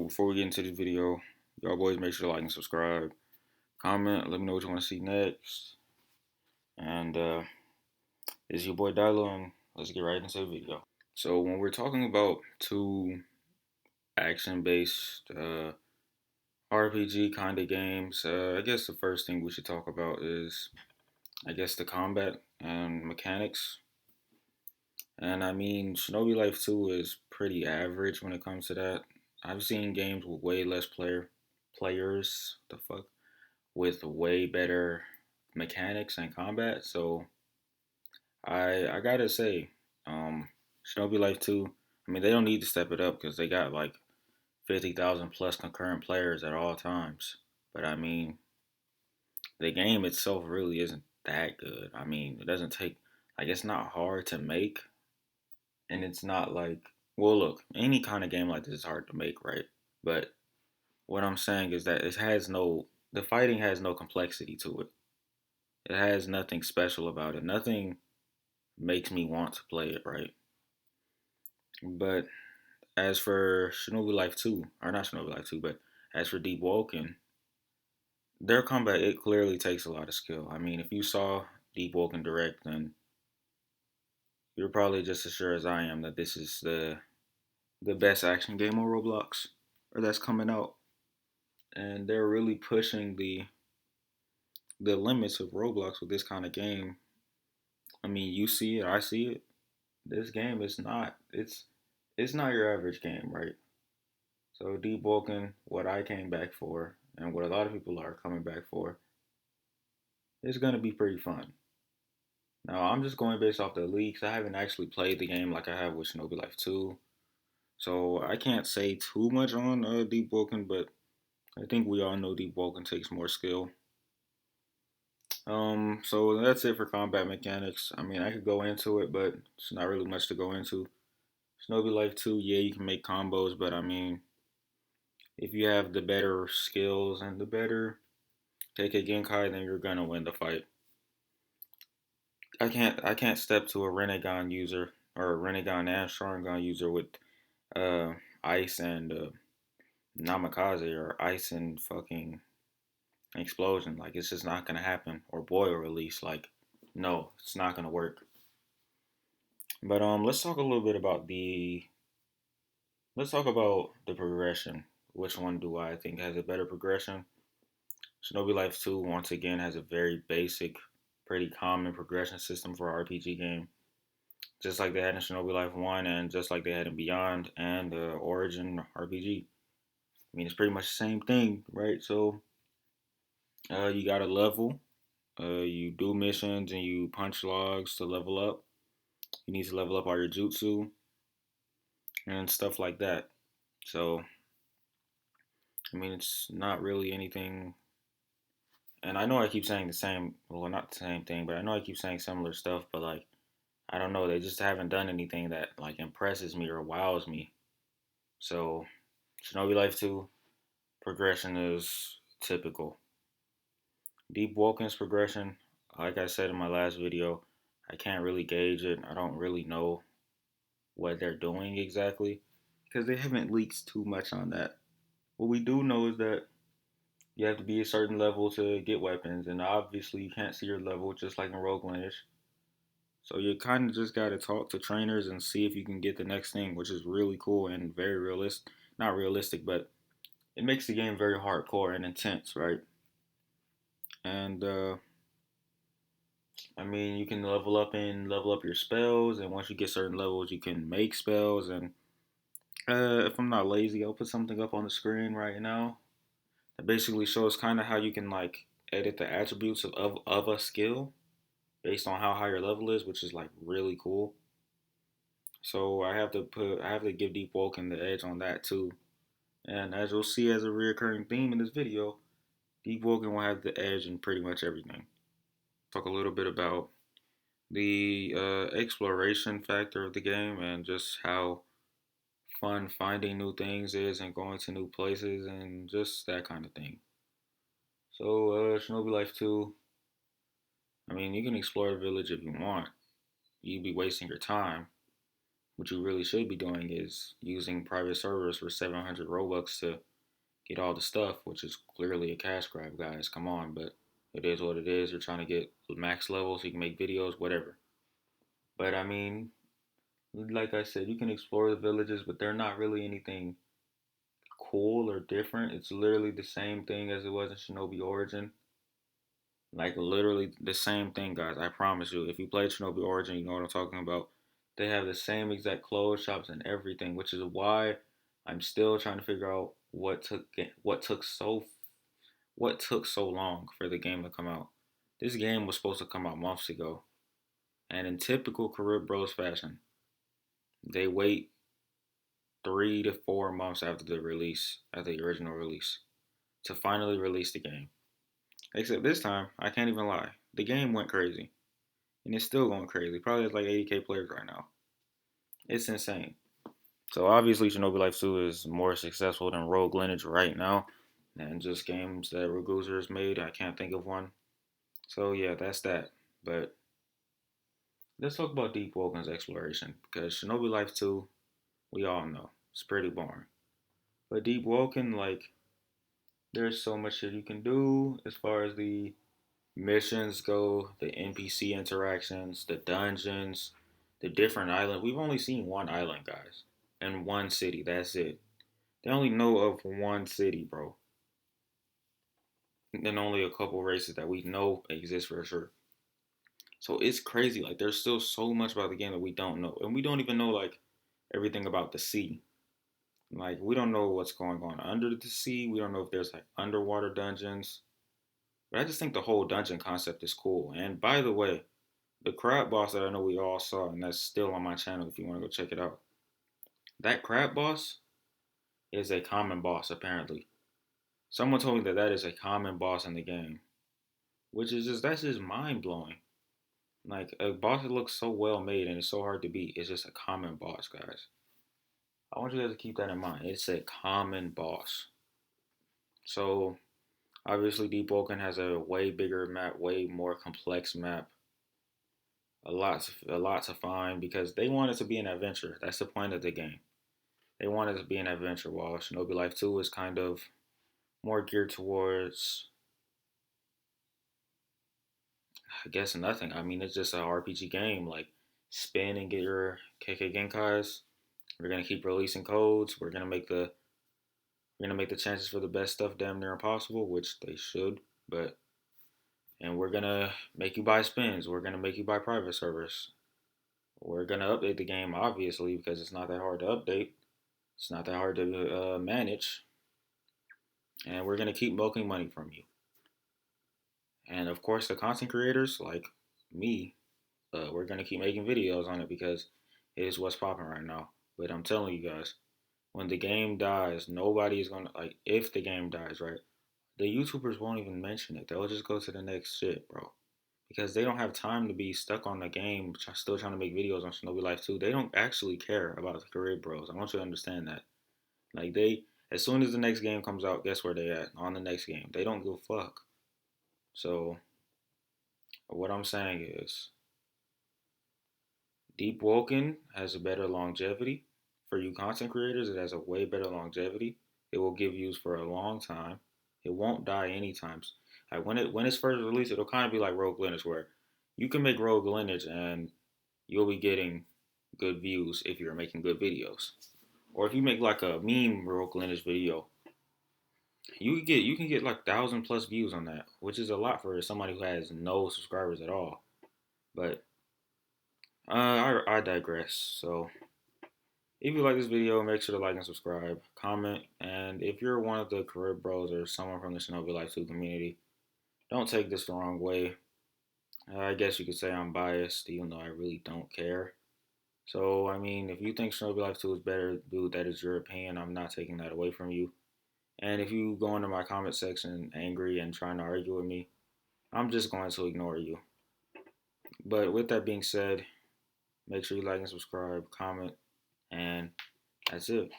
before we get into this video, y'all boys make sure to like and subscribe, comment, let me know what you want to see next. And it's your boy Dilo, and let's get right into the video. So when we're talking about two action-based RPG kind of games, I guess the first thing we should talk about is, the combat and mechanics. And I mean, Shinobi Life 2 is pretty average when it comes to that. I've seen games with way less players, the fuck, with way better mechanics and combat. So I gotta say, Shinobi Life 2, I mean they don't need to step it up because they got like 50,000 plus concurrent players at all times. But I mean, the game itself really isn't that good. I mean, it doesn't take, it's not hard to make, and it's not like, well, look, any kind of game like this is hard to make, right? But what I'm saying is that the fighting has no complexity to it. It has nothing special about it. Nothing makes me want to play it, right? But as for Shinobi Life 2, or not Shinobi Life 2, but as for DeepWoken, their combat, it clearly takes a lot of skill. I mean, if you saw DeepWoken Direct, then you're probably just as sure as I am that this is the best action game on Roblox, or that's coming out. And they're really pushing the limits of Roblox with this kind of game. I mean, you see it, I see it. This game is not it's not your average game, right? So DeepWoken, what I came back for, and what a lot of people are coming back for, is gonna be pretty fun. Now I'm just going based off the leaks. I haven't actually played the game like I have with Shinobi Life 2, so I can't say too much on DeepWoken, but I think we all know DeepWoken takes more skill. So that's it for combat mechanics. I mean, I could go into it, but it's not really much to go into. Shinobi Life 2, yeah, you can make combos, but I mean, if you have the better skills and the better kekkai genkai, then you're gonna win the fight. I can't step to a rinnegan user or a rinnegan and sharingan user with uh ice and namikaze or ice and fucking explosion. Like it's just not gonna happen. Or boil release. Like no, it's not gonna work. But let's talk a little bit about the progression. Which one do I think has a better progression? Shinobi Life 2 once again has a very basic, pretty common progression system for an RPG game. Just like they had in Shinobi Life 1 and just like they had in Beyond and Origin RPG. I mean, it's pretty much the same thing, right? So, you got a level, you do missions, and you punch logs to level up. You need to level up all your jutsu and stuff like that. So, I mean, it's not really anything. And I know I keep saying the same, well, not the same thing, but I know I keep saying similar stuff, but like, I don't know, they just haven't done anything that like impresses me or wows me. So, Shinobi Life 2 progression is typical. DeepWoken's progression, like I said in my last video, I can't really gauge it. I don't really know what they're doing exactly because they haven't leaked too much on that. What we do know is that you have to be a certain level to get weapons, and obviously you can't see your level just like in Rogue Lineage. So you kind of just got to talk to trainers and see if you can get the next thing, which is really cool and very realistic. Not realistic, but it makes the game very hardcore and intense, right? And I mean, you can level up your spells, and once you get certain levels, you can make spells. And if I'm not lazy, I'll put something up on the screen right now that basically shows kind of how you can like edit the attributes of a skill based on how high your level is, which is like really cool. So I have to give DeepWoken the edge on that too. And as you'll see as a recurring theme in this video, DeepWoken will have the edge in pretty much everything. Talk a little bit about the exploration factor of the game and just how fun finding new things is and going to new places and just that kind of thing. So, Shinobi Life 2, I mean, you can explore the village if you want. You'd be wasting your time. What you really should be doing is using private servers for 700 Robux to get all the stuff, which is clearly a cash grab, guys. Come on, but it is what it is. You're trying to get max level so you can make videos, whatever. But I mean, like I said, you can explore the villages, but they're not really anything cool or different. It's literally the same thing as it was in Shinobi Origin. Like literally the same thing, guys. I promise you. If you played Shinobi Origin, you know what I'm talking about. They have the same exact clothes shops and everything, which is why I'm still trying to figure out what took so long for the game to come out. This game was supposed to come out months ago, and in typical Career Bros fashion, they wait 3 to 4 months after after the original release, to finally release the game. Except this time, I can't even lie. The game went crazy. And it's still going crazy. Probably has like 80K players right now. It's insane. So obviously Shinobi Life 2 is more successful than Rogue Lineage right now. And just games that Ragusa has made. I can't think of one. So yeah, that's that. But let's talk about DeepWoken's exploration. Because Shinobi Life 2, we all know, it's pretty boring. But DeepWoken, like, there's so much that you can do as far as the missions go, the NPC interactions, the dungeons, the different islands. We've only seen one island, guys, and one city. That's it. They only know of one city, bro. And only a couple races that we know exist for sure. So it's crazy. Like there's still so much about the game that we don't know, and we don't even know like everything about the sea. Like we don't know what's going on under the sea. We don't know if there's like underwater dungeons. But I just think the whole dungeon concept is cool. And by the way, the crab boss that I know we all saw, and that's still on my channel if you want to go check it out. That crab boss is a common boss, apparently. Someone told me that that is a common boss in the game, which is that's just mind blowing. Like a boss that looks so well made and it's so hard to beat is just a common boss, guys. I want you guys to keep that in mind. It's a common boss. So obviously, Deep Woken has a way bigger map, way more complex map, a lot to find because they want it to be an adventure. That's the point of the game. They want it to be an adventure, while Shinobi Life 2 is kind of more geared towards, I guess, nothing. I mean, it's just an RPG game. Like, spin and get your kekkai genkais. We're gonna keep releasing codes. We're gonna make the chances for the best stuff damn near impossible, which they should. But and we're gonna make you buy spins. We're gonna make you buy private servers. We're gonna update the game, obviously, because it's not that hard to update. It's not that hard to manage, and we're gonna keep milking money from you. And of course, the content creators like me, we're gonna keep making videos on it because it is what's popping right now. But I'm telling you guys, when the game dies, nobody is gonna like. If the game dies, right? The YouTubers won't even mention it. They'll just go to the next shit, bro. Because they don't have time to be stuck on the game, still trying to make videos on Shinobi Life 2. They don't actually care about the career bros. I want you to understand that. Like as soon as the next game comes out, guess where they at? On the next game. They don't give a fuck. So what I'm saying is, Deep Woken has a better longevity. For you content creators, it has a way better longevity. It will give views for a long time. It won't die anytime. Like when it's first released, it'll kind of be like Rogue Lineage, where you can make Rogue Lineage and you'll be getting good views if you're making good videos. Or if you make like a meme Rogue Lineage video, you can get like 1,000+ views on that, which is a lot for somebody who has no subscribers at all. But I digress. So if you like this video, make sure to like and subscribe, comment, and if you're one of the career bros or someone from the Shinobi Life 2 community, don't take this the wrong way. I guess you could say I'm biased, even though I really don't care. So, I mean, if you think Shinobi Life 2 is better, dude, that is your opinion. I'm not taking that away from you. And if you go into my comment section angry and trying to argue with me, I'm just going to ignore you. But with that being said, make sure you like and subscribe, comment, and that's it.